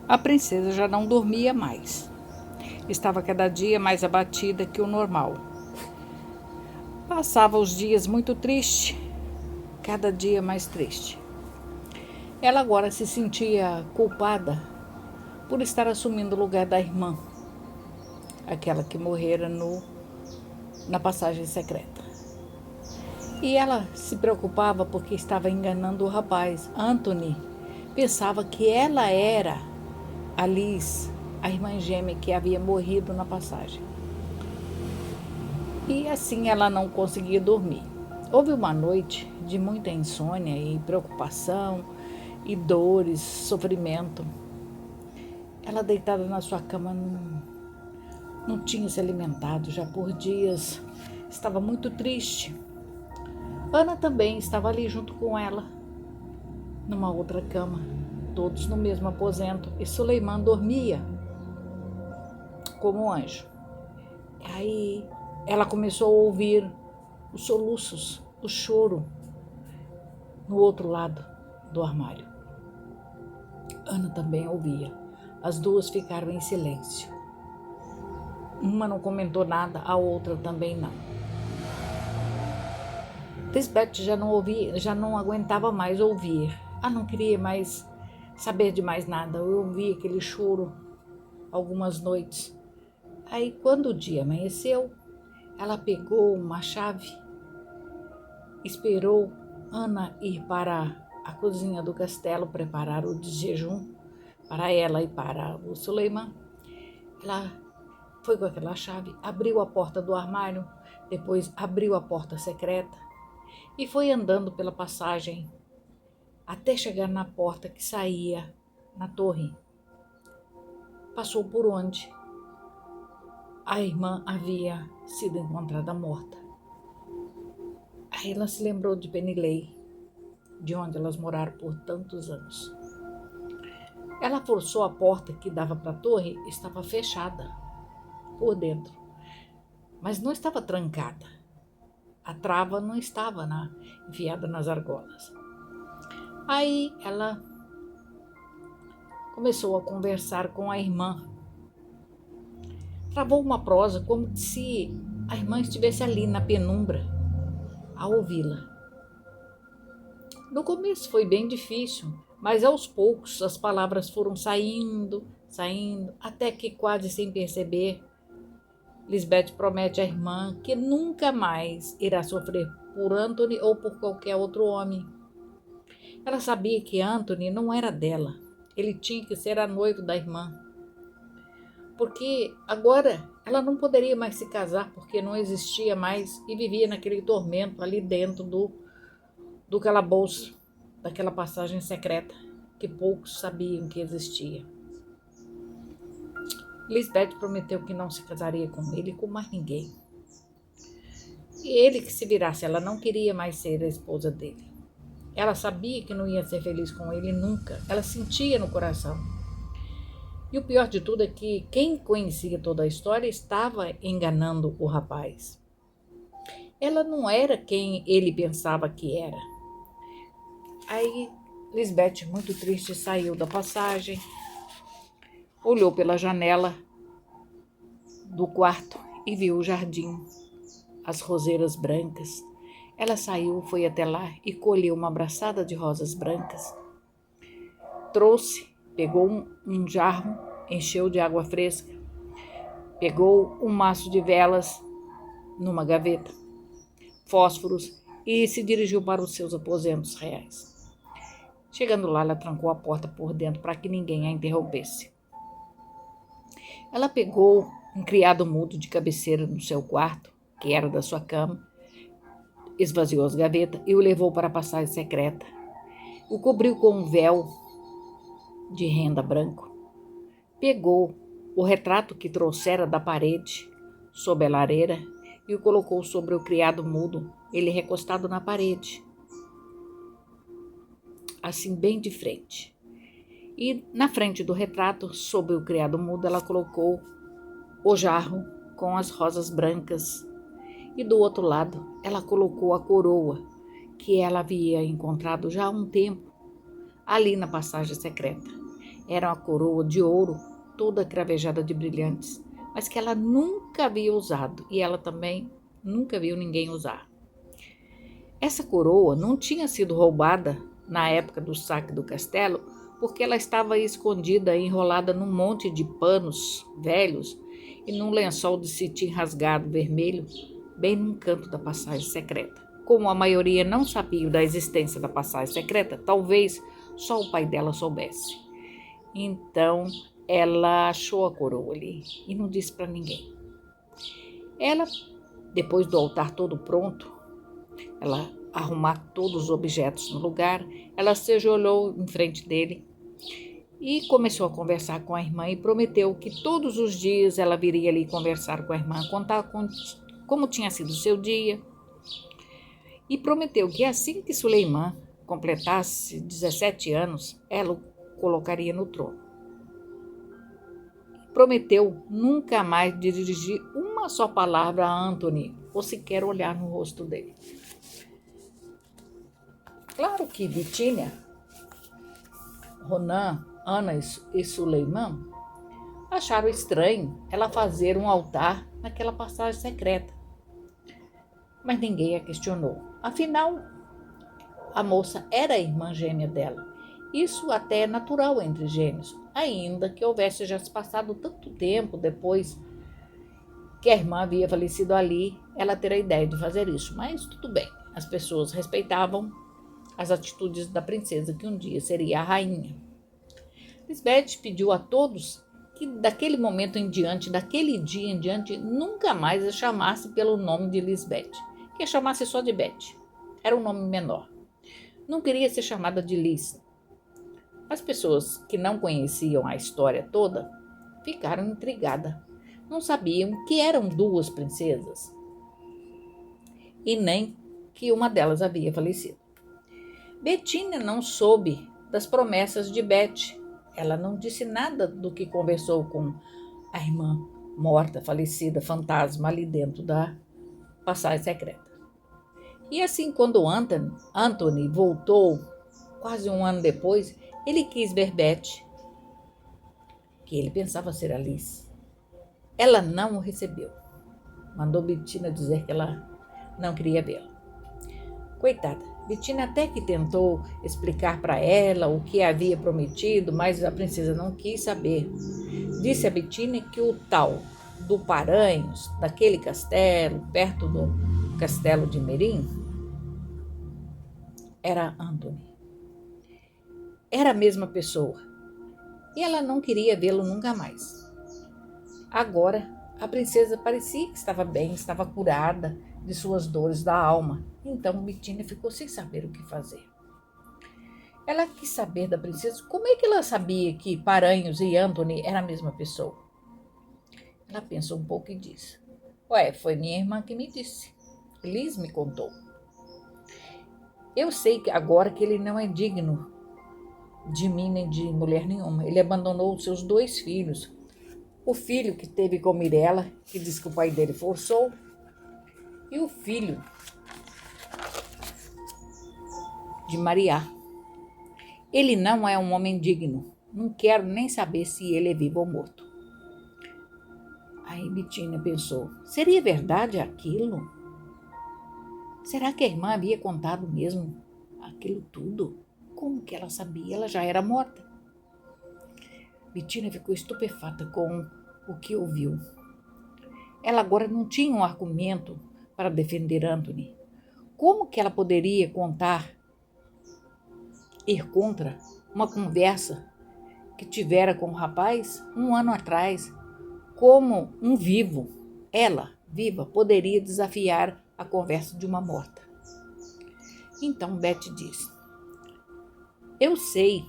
A princesa já não dormia mais. Estava cada dia mais abatida que o normal. Passava os dias muito triste, cada dia mais triste. Ela agora se sentia culpada por estar assumindo o lugar da irmã, aquela que morrera na passagem secreta. E ela se preocupava porque estava enganando o rapaz. Anthony pensava que ela era a Liz, a irmã gêmea que havia morrido na passagem. E assim ela não conseguia dormir. Houve uma noite de muita insônia e preocupação e dores, sofrimento. Ela deitada na sua cama não tinha se alimentado já por dias, estava muito triste. Ana também estava ali junto com ela, numa outra cama, todos no mesmo aposento, e Suleiman dormia como um anjo. Aí ela começou a ouvir os soluços, o choro no outro lado do armário. Ana também ouvia. As duas ficaram em silêncio. Uma não comentou nada, a outra também não. Lisbeth já não aguentava mais ouvir. Ela não queria mais saber de mais nada. Eu ouvi aquele choro algumas noites. Aí, quando o dia amanheceu, ela pegou uma chave, esperou Ana ir para a cozinha do castelo preparar o jejum para ela e para o Suleiman. Ela foi com aquela chave, abriu a porta do armário, depois abriu a porta secreta e foi andando pela passagem até chegar na porta que saía na torre. Passou por onde a irmã havia sido encontrada morta. Aí ela se lembrou de Penilei, de onde elas moraram por tantos anos. Ela forçou a porta que dava para a torre, estava fechada por dentro, mas não estava trancada. A trava não estava enfiada nas argolas. Aí ela começou a conversar com a irmã. Travou uma prosa como se a irmã estivesse ali na penumbra a ouvi-la. No começo foi bem difícil, mas aos poucos as palavras foram saindo, até que quase sem perceber, Lisbeth promete à irmã que nunca mais irá sofrer por Anthony ou por qualquer outro homem. Ela sabia que Anthony não era dela. Ele tinha que ser a noiva da irmã. Porque agora ela não poderia mais se casar porque não existia mais e vivia naquele tormento ali dentro do calabouço, daquela passagem secreta que poucos sabiam que existia. Lisbeth prometeu que não se casaria com ele e com mais ninguém. E ele que se virasse, ela não queria mais ser a esposa dele. Ela sabia que não ia ser feliz com ele nunca, ela sentia no coração. E o pior de tudo é que quem conhecia toda a história estava enganando o rapaz. Ela não era quem ele pensava que era. Aí Lisbeth, muito triste, saiu da passagem, olhou pela janela do quarto e viu o jardim, as roseiras brancas. Ela saiu, foi até lá e colheu uma braçada de rosas brancas. Trouxe, pegou um jarro, encheu de água fresca, pegou um maço de velas numa gaveta, fósforos e se dirigiu para os seus aposentos reais. Chegando lá, ela trancou a porta por dentro para que ninguém a interrompesse. Ela pegou um criado mudo de cabeceira no seu quarto, que era da sua cama, esvaziou as gavetas e o levou para a passagem secreta. O cobriu com um véu de renda branco. Pegou o retrato que trouxera da parede, sob a lareira, e o colocou sobre o criado mudo, ele recostado na parede, assim bem de frente. E na frente do retrato, sob o criado mudo, ela colocou o jarro com as rosas brancas. E do outro lado, ela colocou a coroa que ela havia encontrado já há um tempo ali na passagem secreta. Era uma coroa de ouro, toda cravejada de brilhantes, mas que ela nunca havia usado e ela também nunca viu ninguém usar. Essa coroa não tinha sido roubada na época do saque do castelo, porque ela estava escondida, enrolada num monte de panos velhos e num lençol de cetim rasgado vermelho, bem num canto da passagem secreta. Como a maioria não sabia da existência da passagem secreta, talvez só o pai dela soubesse. Então, ela achou a coroa ali e não disse para ninguém. Ela, depois do altar todo pronto, ela arrumar todos os objetos no lugar, ela se ajoelhou em frente dele e começou a conversar com a irmã e prometeu que todos os dias ela viria ali conversar com a irmã, contar como tinha sido o seu dia, e prometeu que assim que Suleimã completasse 17 anos, ela o colocaria no trono. Prometeu nunca mais dirigir uma só palavra a Antony, ou sequer olhar no rosto dele. Claro que Bitínia, Ronan, Ana e Suleimã acharam estranho ela fazer um altar naquela passagem secreta. Mas ninguém a questionou. Afinal, a moça era a irmã gêmea dela. Isso até é natural entre gêmeos, ainda que houvesse já se passado tanto tempo depois que a irmã havia falecido ali, ela ter a ideia de fazer isso. Mas tudo bem, as pessoas respeitavam as atitudes da princesa, que um dia seria a rainha. Lisbeth pediu a todos que daquele momento em diante, daquele dia em diante, nunca mais a chamasse pelo nome de Lisbeth, que a chamasse só de Beth. Era um nome menor. Não queria ser chamada de Liz. As pessoas que não conheciam a história toda ficaram intrigadas. Não sabiam que eram duas princesas e nem que uma delas havia falecido. Betina não soube das promessas de Beth. Ela não disse nada do que conversou com a irmã morta, falecida, fantasma ali dentro da passagem secreta. E assim, quando Anthony voltou, quase um ano depois, ele quis ver Beth, que ele pensava ser Alice. Ela não o recebeu. Mandou Betina dizer que ela não queria vê-la. Coitada, Betina até que tentou explicar para ela o que havia prometido, mas a princesa não quis saber. Disse a Betina que o tal do Paranhos, daquele castelo, perto do castelo de Merim, era Antony. Era a mesma pessoa. E ela não queria vê-lo nunca mais. Agora, a princesa parecia que estava bem, estava curada de suas dores da alma. Então, Betina ficou sem saber o que fazer. Ela quis saber da princesa como é que ela sabia que Paranhos e Antony eram a mesma pessoa. Ela pensou um pouco e disse: foi minha irmã que me disse. Liz me contou. Eu sei que agora que ele não é digno de mim nem de mulher nenhuma. Ele abandonou os seus 2 filhos. O filho que teve com Mirella, que diz que o pai dele forçou, e o filho de Maria. Ele não é um homem digno. Não quero nem saber se ele é vivo ou morto. Aí Betina pensou, seria verdade aquilo? Será que a irmã havia contado mesmo aquilo tudo? Como que ela sabia? Ela já era morta. Betina ficou estupefata com o que ouviu. Ela agora não tinha um argumento para defender Antony. Como que ela poderia ir contra uma conversa que tivera com o rapaz 1 ano atrás? Como um vivo, ela, viva, poderia desafiar a conversa de uma morta? Então Beth disse: eu sei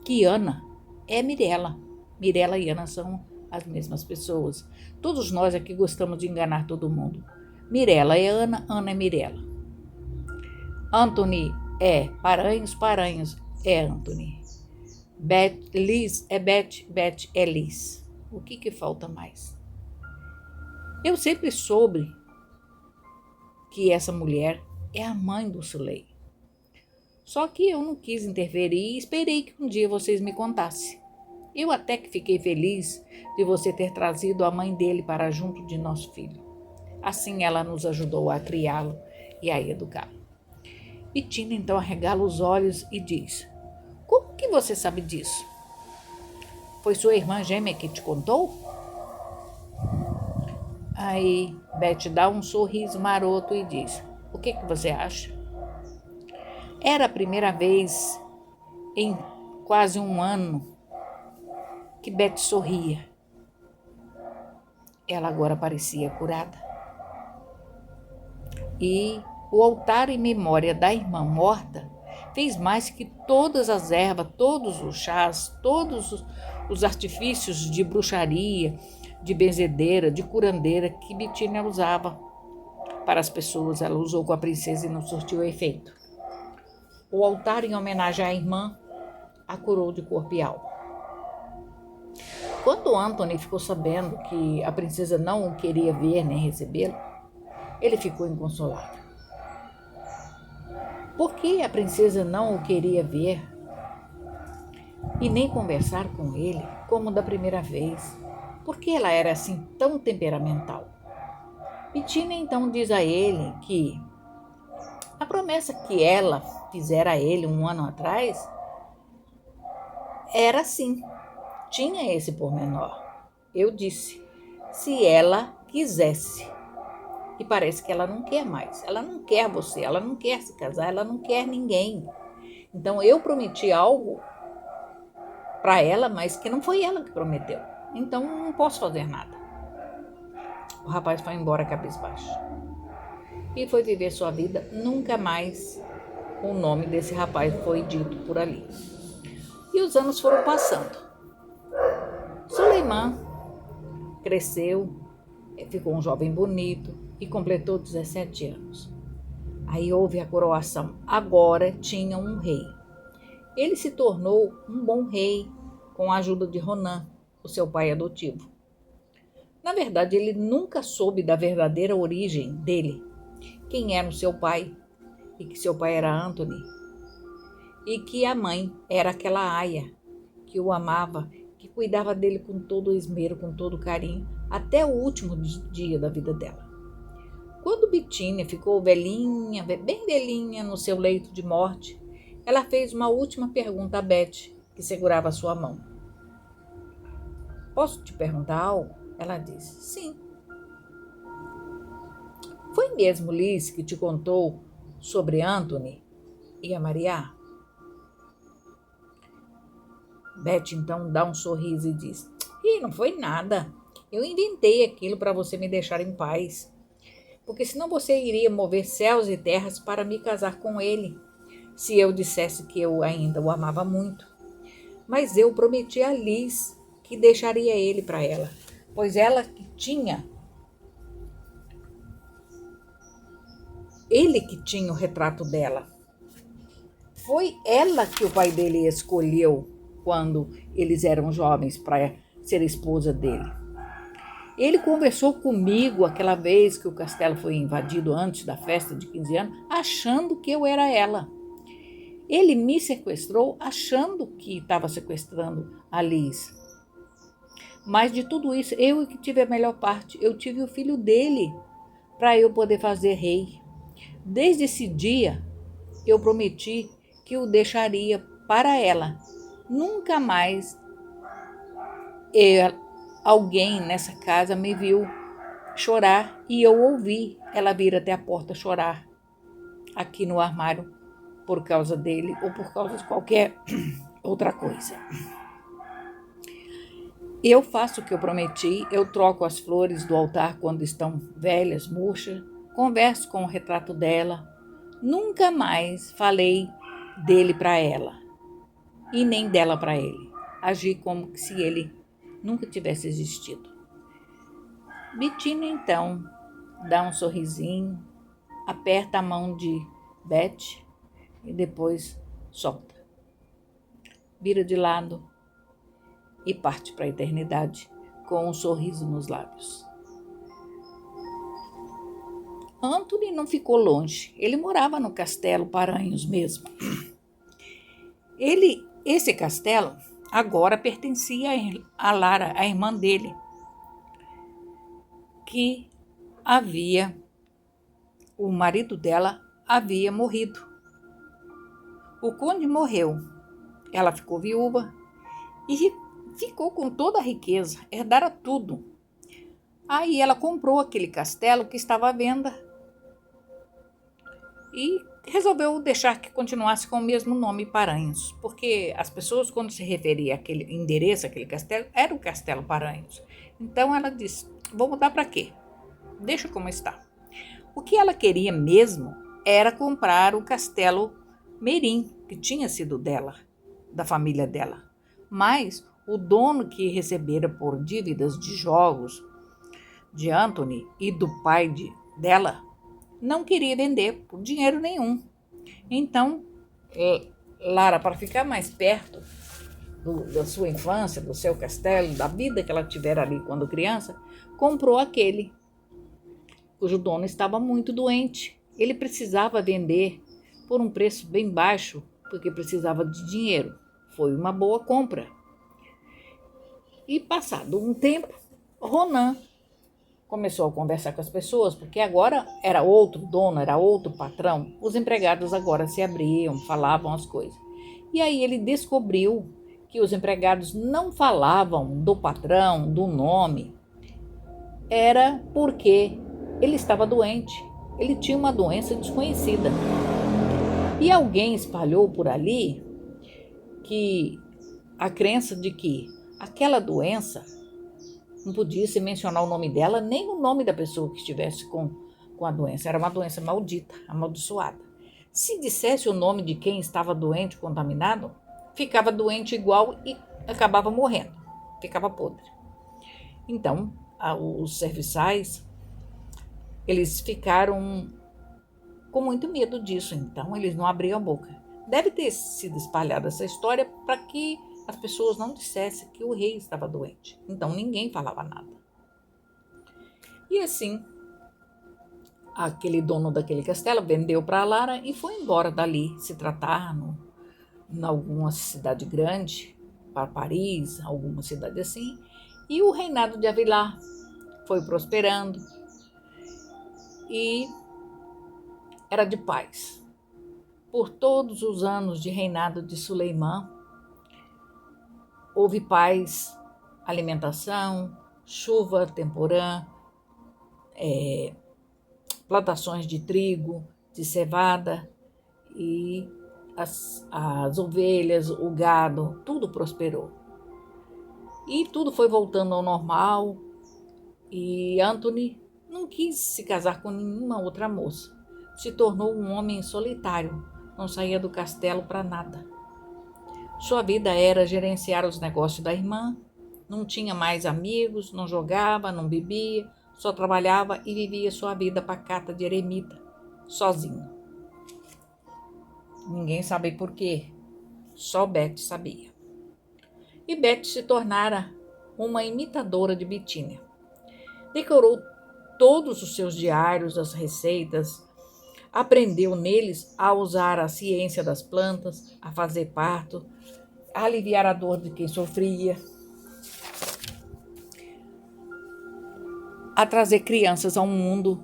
que Ana é Mirella. Mirella e Ana são as mesmas pessoas. Todos nós aqui gostamos de enganar todo mundo. Mirella é Ana, Ana é Mirella. Antony é Paranhos, Paranhos é Antony. Liz é Beth, Beth é Liz. O que falta mais? Eu sempre soube que essa mulher é a mãe do Suley. Só que eu não quis interferir e esperei que um dia vocês me contassem. Eu até que fiquei feliz de você ter trazido a mãe dele para junto de nosso filho. Assim ela nos ajudou a criá-lo e a educá-lo. Betina então arregala os olhos e diz: Como que você sabe disso? Foi sua irmã gêmea que te contou? Aí Beth dá um sorriso maroto e diz: O que você acha? Era a primeira vez em quase um ano que Beth sorria. Ela agora parecia curada. E o altar em memória da irmã morta fez mais que todas as ervas, todos os chás, todos os artifícios de bruxaria, de benzedeira, de curandeira que Betina usava para as pessoas. Ela usou com a princesa e não surtiu efeito. O altar em homenagem à irmã a curou de corpo e alma. Quando Anthony ficou sabendo que a princesa não o queria ver nem recebê-lo, ele ficou inconsolável. Por que a princesa não o queria ver e nem conversar com ele como da primeira vez? Por que ela era assim tão temperamental? Betina então diz a ele que a promessa que ela fizera a ele um ano atrás era assim, tinha esse pormenor. Eu disse, se ela quisesse. E parece que ela não quer mais. Ela não quer você, ela não quer se casar, ela não quer ninguém. Então eu prometi algo para ela, mas que não foi ela que prometeu. Então não posso fazer nada. O rapaz foi embora cabisbaixo. E foi viver sua vida. Nunca mais o nome desse rapaz foi dito por ali. E os anos foram passando. Suleiman cresceu, ficou um jovem bonito e completou 17 anos. Aí houve a coroação. Agora tinha um rei. Ele se tornou um bom rei com a ajuda de Ronan, o seu pai adotivo. Na verdade, ele nunca soube da verdadeira origem dele, quem era o seu pai, e que seu pai era Anthony, e que a mãe era aquela aia que o amava, que cuidava dele com todo o esmero, com todo o carinho, até o último dia da vida dela. Quando Betina ficou velhinha, bem velhinha, no seu leito de morte, ela fez uma última pergunta a Beth, que segurava sua mão. Posso te perguntar algo? Ela disse, sim. Foi mesmo Liz que te contou sobre Anthony e a Maria? Beth então dá um sorriso e diz, não foi nada. Eu inventei aquilo para você me deixar em paz. Porque senão você iria mover céus e terras para me casar com ele, se eu dissesse que eu ainda o amava muito. Mas eu prometi a Liz que deixaria ele para ela, pois ela que tinha, ele que tinha o retrato dela. Foi ela que o pai dele escolheu quando eles eram jovens para ser esposa dele. Ele conversou comigo aquela vez que o castelo foi invadido antes da festa de 15 anos, achando que eu era ela. Ele me sequestrou achando que estava sequestrando a Liz. Mas de tudo isso, eu que tive a melhor parte. Eu tive o filho dele para eu poder fazer rei. Desde esse dia, eu prometi que o deixaria para ela. Nunca mais alguém nessa casa me viu chorar e eu ouvi ela vir até a porta chorar aqui no armário por causa dele ou por causa de qualquer outra coisa. Eu faço o que eu prometi, eu troco as flores do altar quando estão velhas, murchas, converso com o retrato dela, nunca mais falei dele para ela e nem dela para ele. Agi como se ele nunca tivesse existido. Betina então dá um sorrisinho, aperta a mão de Beth e depois solta. Vira de lado e parte para a eternidade com um sorriso nos lábios. Anthony não ficou longe, ele morava no Castelo Paranhos mesmo. Esse castelo agora pertencia a Lara, a irmã dele, que o marido dela havia morrido. O conde morreu, ela ficou viúva e ficou com toda a riqueza, herdara tudo. Aí ela comprou aquele castelo que estava à venda e resolveu deixar que continuasse com o mesmo nome, Paranhos, porque as pessoas, quando se referia àquele endereço, àquele castelo, era o Castelo Paranhos. Então ela disse: vou mudar para quê? Deixa como está. O que ela queria mesmo era comprar o Castelo Merim, que tinha sido dela, da família dela. Mas o dono, que recebera por dívidas de jogos de Anthony e do pai dela, não queria vender por dinheiro nenhum. Então, Lara, para ficar mais perto da sua infância, do seu castelo, da vida que ela tivera ali quando criança, comprou aquele, cujo dono estava muito doente. Ele precisava vender por um preço bem baixo, porque precisava de dinheiro. Foi uma boa compra. E passado um tempo, Ronan começou a conversar com as pessoas, porque agora era outro dono, era outro patrão. Os empregados agora se abriam, falavam as coisas. E aí ele descobriu que os empregados não falavam do patrão, do nome. Era porque ele estava doente. Ele tinha uma doença desconhecida. E alguém espalhou por ali que a crença de que aquela doença não podia se mencionar o nome dela, nem o nome da pessoa que estivesse com a doença. Era uma doença maldita, amaldiçoada. Se dissesse o nome de quem estava doente, contaminado, ficava doente igual e acabava morrendo, ficava podre. Então, os serviçais, eles ficaram com muito medo disso, então eles não abriam a boca. Deve ter sido espalhada essa história para que as pessoas não dissessem que o rei estava doente. Então ninguém falava nada. E assim, aquele dono daquele castelo vendeu para a Lara e foi embora dali, se tratar em alguma cidade grande, para Paris, alguma cidade assim. E o reinado de Avilar foi prosperando e era de paz. Por todos os anos de reinado de Suleimã, houve paz, alimentação, chuva temporã, plantações de trigo, de cevada, e as ovelhas, o gado, tudo prosperou. E tudo foi voltando ao normal, e Anthony não quis se casar com nenhuma outra moça. Se tornou um homem solitário, não saía do castelo para nada. Sua vida era gerenciar os negócios da irmã, não tinha mais amigos, não jogava, não bebia, só trabalhava e vivia sua vida pacata de eremita, sozinho. Ninguém sabe por quê, só Beth sabia. E Beth se tornara uma imitadora de Bitínia. Decorou todos os seus diários, as receitas, aprendeu neles a usar a ciência das plantas, a fazer parto, a aliviar a dor de quem sofria, a trazer crianças ao mundo.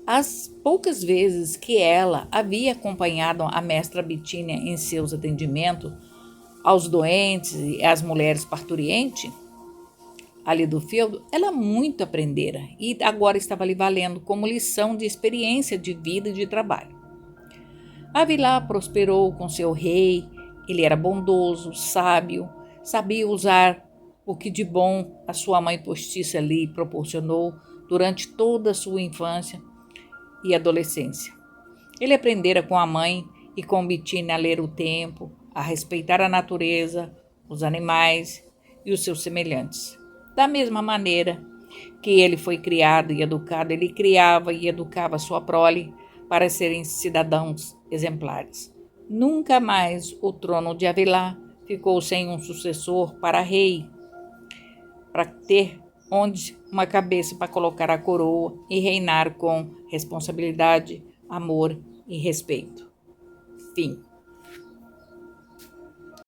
As poucas vezes que ela havia acompanhado a mestra Bitínia em seus atendimentos aos doentes e às mulheres parturientes, ali do feudo, ela muito aprendera e agora estava lhe valendo como lição de experiência de vida e de trabalho. Avilar prosperou com seu rei, ele era bondoso, sábio, sabia usar o que de bom a sua mãe postiça lhe proporcionou durante toda a sua infância e adolescência. Ele aprendera com a mãe e com Bitínia a ler o tempo, a respeitar a natureza, os animais e os seus semelhantes. Da mesma maneira que ele foi criado e educado, ele criava e educava sua prole para serem cidadãos exemplares. Nunca mais o trono de Avilar ficou sem um sucessor para rei, para ter onde uma cabeça para colocar a coroa e reinar com responsabilidade, amor e respeito. Fim.